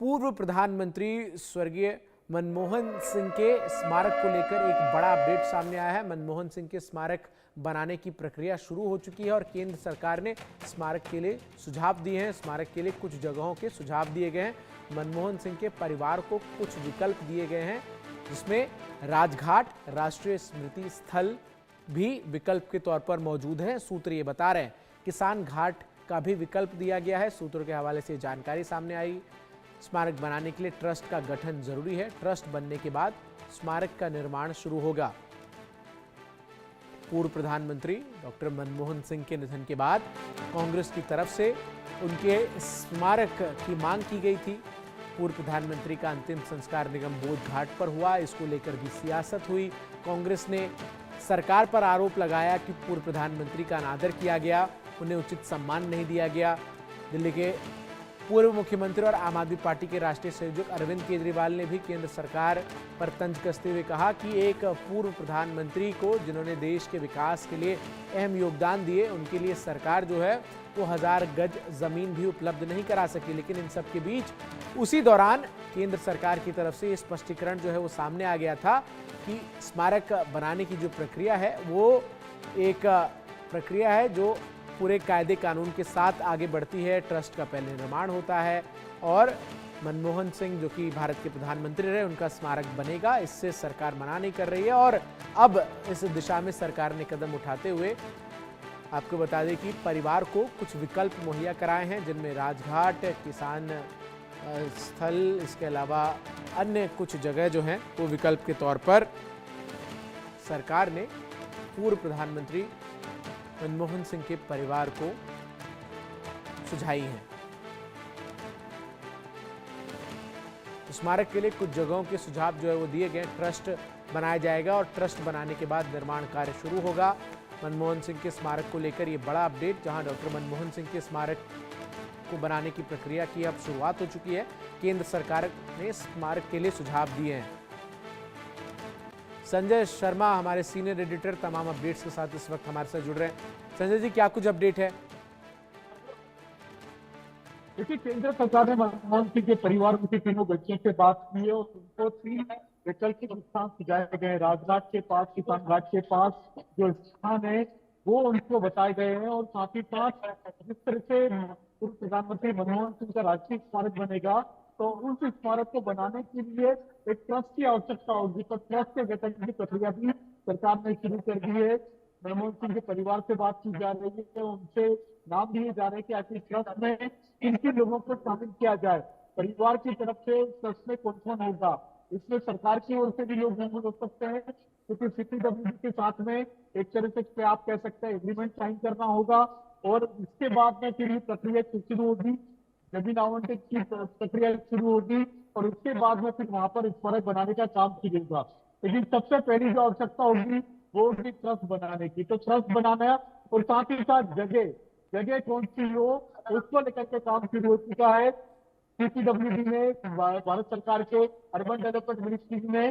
पूर्व प्रधानमंत्री स्वर्गीय मनमोहन सिंह के स्मारक को लेकर एक बड़ा अपडेट सामने आया है। मनमोहन सिंह के स्मारक बनाने की प्रक्रिया शुरू हो चुकी है और केंद्र सरकार ने स्मारक के लिए सुझाव दिए हैं। स्मारक के लिए कुछ जगहों के सुझाव दिए गए हैं। मनमोहन सिंह के परिवार को कुछ विकल्प दिए गए हैं, जिसमें राजघाट राष्ट्रीय स्मृति स्थल भी विकल्प के तौर पर मौजूद है। सूत्र ये बता रहे हैं किसान घाट का भी विकल्प दिया गया है। सूत्रों के हवाले से जानकारी सामने आई। स्मारक बनाने के लिए ट्रस्ट का गठन जरूरी है। ट्रस्ट बनने के बाद स्मारक का निर्माण शुरू होगा। पूर्व प्रधानमंत्री डॉक्टर मनमोहन सिंह के निधन के बाद कांग्रेस की तरफ से उनके स्मारक की मांग की गई थी। पूर्व प्रधानमंत्री का अंतिम संस्कार निगम बोध घाट पर हुआ। इसको लेकर भी सियासत हुई। कांग्रेस ने सरकार पर आरोप लगाया कि पूर्व प्रधानमंत्री का अनादर किया गया, उन्हें उचित सम्मान नहीं दिया गया। दिल्ली के पूर्व मुख्यमंत्री और आम आदमी पार्टी के राष्ट्रीय संयोजक अरविंद केजरीवाल ने भी केंद्र सरकार पर तंज कसते हुए कहा कि एक पूर्व प्रधानमंत्री को, जिन्होंने देश के विकास के लिए अहम योगदान दिए, उनके लिए सरकार जो है वो 1000 गज जमीन भी उपलब्ध नहीं करा सकी। लेकिन इन सब के बीच उसी दौरान केंद्र सरकार की तरफ से स्पष्टीकरण जो है वो सामने आ गया था कि स्मारक बनाने की जो प्रक्रिया है वो एक प्रक्रिया है जो पूरे कायदे कानून के साथ आगे बढ़ती है। ट्रस्ट का पहले निर्माण होता है और मनमोहन सिंह, जो कि भारत के प्रधानमंत्री रहे, उनका स्मारक बनेगा। इससे सरकार मना नहीं कर रही है और अब इस दिशा में सरकार ने कदम उठाते हुए आपको बता दें कि परिवार को कुछ विकल्प मुहैया कराए हैं, जिनमें राजघाट, किसान स्थल, इसके अलावा अन्य कुछ जगह जो हैं वो विकल्प के तौर पर सरकार ने पूर्व प्रधानमंत्री मनमोहन सिंह के परिवार को सुझाई है। स्मारक के लिए कुछ जगहों के सुझाव जो है वो दिए गए। ट्रस्ट बनाया जाएगा और ट्रस्ट बनाने के बाद निर्माण कार्य शुरू होगा। मनमोहन सिंह के स्मारक को लेकर ये बड़ा अपडेट, जहां डॉक्टर मनमोहन सिंह के स्मारक को बनाने की प्रक्रिया की अब शुरुआत हो चुकी है। केंद्र सरकार ने स्मारक के लिए सुझाव दिए हैं। संजय शर्मा हमारे सीनियर एडिटर तमाम अपडेट्स के साथ इस वक्त हमारे साथ जुड़ रहे हैं। संजय जी, क्या कुछ अपडेट है? देखिए, केंद्र सरकार ने मनमोहन सिंह के परिवार के तीनों बच्चों से बात की है और उनको 3 वैकल्पिक स्थान सुझाए गए। राजघाट के पास, किसान घाट के पास जो स्थान है वो उनको बताए गए हैं और साथ ही साथ जिस तरह से पूर्व प्रधानमंत्री मनमोहन सिंह का राष्ट्रीय स्मारक बनेगा, तो उस स्मारक को बनाने के लिए एक ट्रस्ट की आवश्यकता होगी। तो ट्रस्ट के गठन की प्रक्रिया भी सरकार ने शुरू कर दी है। मनमोहन सिंह के परिवार से बात की जा रही है, उनसे नाम दिए जा रहे हैं कि आखिर ट्रस्ट में किन किन लोगों को शामिल किया जाए। परिवार की तरफ से ट्रस्ट में कौन कौन होगा, इसमें सरकार की ओर से भी लोग शामिल हो सकते हैं, क्योंकि सीपीडब्ल्यूडी के साथ में एक तरह से आप कह सकते हैं एग्रीमेंट साइन करना होगा और इसके बाद में फिर ये प्रक्रिया शुरू होगी, जमीन आवंटन की प्रक्रिया शुरू होगी और उसके बाद में फिर वहां पर स्मारक बनाने का काम शुरू होगा। लेकिन सबसे पहली जो आवश्यकता होगी वो होगी ट्रस्ट बनाने की। तो ट्रस्ट बनाना और साथ ही साथ जगह जगह कौन सी हो उसको लेकर के काम शुरू हो चुका है। सीपीडब्ल्यूडी ने, भारत सरकार के अर्बन डेवलपमेंट मिनिस्ट्री ने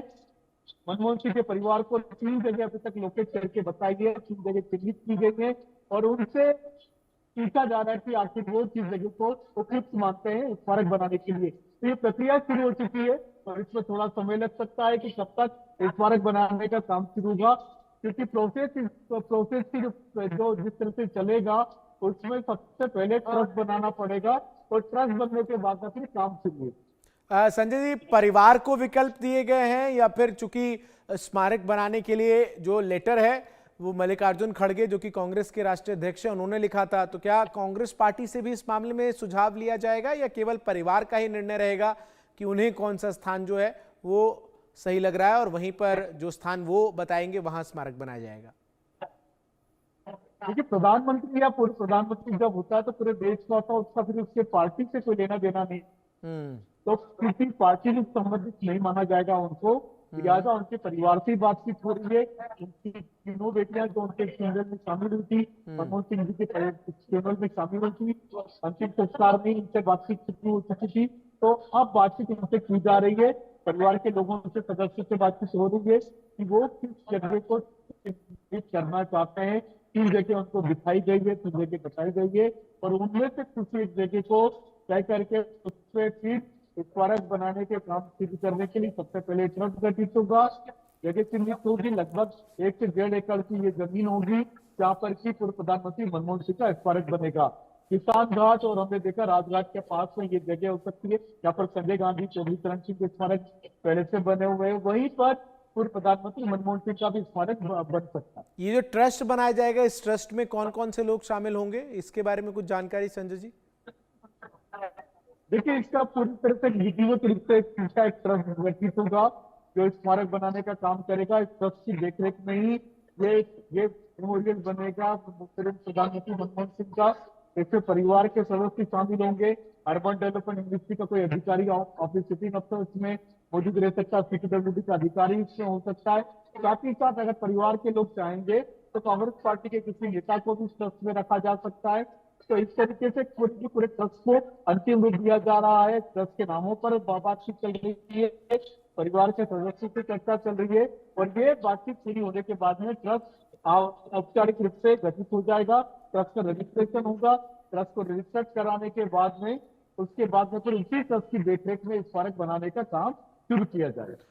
मनमोहन सिंह के परिवार को 3 जगह अभी तक लोकेट करके बताई है, 3 जगह चिन्हित की गई है और उनसे पूछा जा रहा है कि आखिर वो किस जगह को उपयुक्त मानते हैं स्मारक बनाने के लिए। तो ये प्रक्रिया शुरू हो चुकी है और इसमें थोड़ा समय लग सकता है कि कब तक स्मारक बनाने का काम शुरू होगा, क्योंकि प्रोसेस की जो जिस तरह से चलेगा उसमें सबसे पहले ट्रस्ट बनाना पड़ेगा और ट्रस्ट बनने के बाद फिर काम शुरू होगा। संजय जी, परिवार को विकल्प दिए गए हैं या फिर चूंकि स्मारक बनाने के लिए जो लेटर है वो मल्लिकार्जुन खड़गे, जो कि कांग्रेस के राष्ट्रीय अध्यक्ष हैं, उन्होंने लिखा था, तो क्या कांग्रेस पार्टी से भी इस मामले में सुझाव लिया जाएगा या केवल परिवार का ही निर्णय रहेगा कि उन्हें कौन सा स्थान जो है वो सही लग रहा है और वहीं पर जो स्थान वो बताएंगे वहां स्मारक बनाया जाएगा? देखिए, प्रधानमंत्री या पूर्व प्रधानमंत्री जब होता है तो पूरे देश का होता है, उसका फिर उसके पार्टी से कोई लेना देना नहीं। तो किसी पार्टी से संबंधित नहीं माना जाएगा उनको। लिहाजा उनके परिवार से बातचीत हो रही है। उनकी तीनों बेटियां जो उनके फ्यूनरल में शामिल हुई थी, मनमोहन सिंह जी के फ्यूनरल में शामिल हुई थी, अंतिम संस्कार में इनसे बातचीत शुरू हो चुकी थी। तो अब बातचीत उनसे की जा रही है। परिवार के लोगों से, सदस्यों से बातचीत हो रही है कि वो किस जगह को करना चाहते हैं। 3 जगह उनको दिखाई गई है, 3 जगह बताई गई है और उनमें से किसी एक जगह को तय करके उस पर फिर स्मारक बनाने के काम शुरू करने के लिए सबसे पहले ट्रस्ट गठित होगा। जगह चिन्हित होगी, लगभग 1 से 1.5 एकड़ की ये जमीन होगी जहाँ पर की पूर्व प्रधानमंत्री मनमोहन सिंह का स्मारक बनेगा। किसान घाट और हमने देखा राजघाट के पास में ये जगह हो सकती है जहाँ पर संजय गांधी, चौधरी चरण सिंह के स्मारक पहले से बने हुए हैं, वहीं पर पूर्व प्रधानमंत्री मनमोहन सिंह का भी स्मारक बन सकता है। ये जो ट्रस्ट बनाया जाएगा, इस ट्रस्ट में कौन कौन से लोग शामिल होंगे, इसके बारे में कुछ जानकारी संजय जी? देखिए, इसका पूरी तरह से विधिवत रूप से एक ट्रस्ट गठित होगा जो स्मारक बनाने का काम करेगा। इस ट्रस्ट की देखरेख में ही ये मेमोरियल बनेगा। पूर्व प्रधानमंत्री मनमोहन सिंह का इसमें परिवार के सदस्य शामिल होंगे। अर्बन डेवलपमेंट मिनिस्ट्री का कोई अधिकारी, ऑफिस सिटिंग अफसर इसमें मौजूद रह सकता है, सीपीडब्ल्यूडी का अधिकारी इसमें हो सकता है। साथ ही साथ अगर परिवार के लोग चाहेंगे तो कांग्रेस पार्टी के किसी नेता को भी इस ट्रस्ट में रखा जा सकता है। तो इस तरीके से पूरे ट्रस्ट को अंतिम रूप दिया जा रहा है। ट्रस्ट के नामों पर बातचीत चल रही है, परिवार के सदस्यों की चर्चा चल रही है और ये बातचीत पूरी होने के बाद में ट्रस्ट औपचारिक रूप से गठित हो जाएगा। ट्रस्ट का रजिस्ट्रेशन होगा। ट्रस्ट को रजिस्टर कराने के बाद में उसके बाद में फिर उसी ट्रस्ट की देखरेख में स्मारक बनाने का काम शुरू किया जाएगा।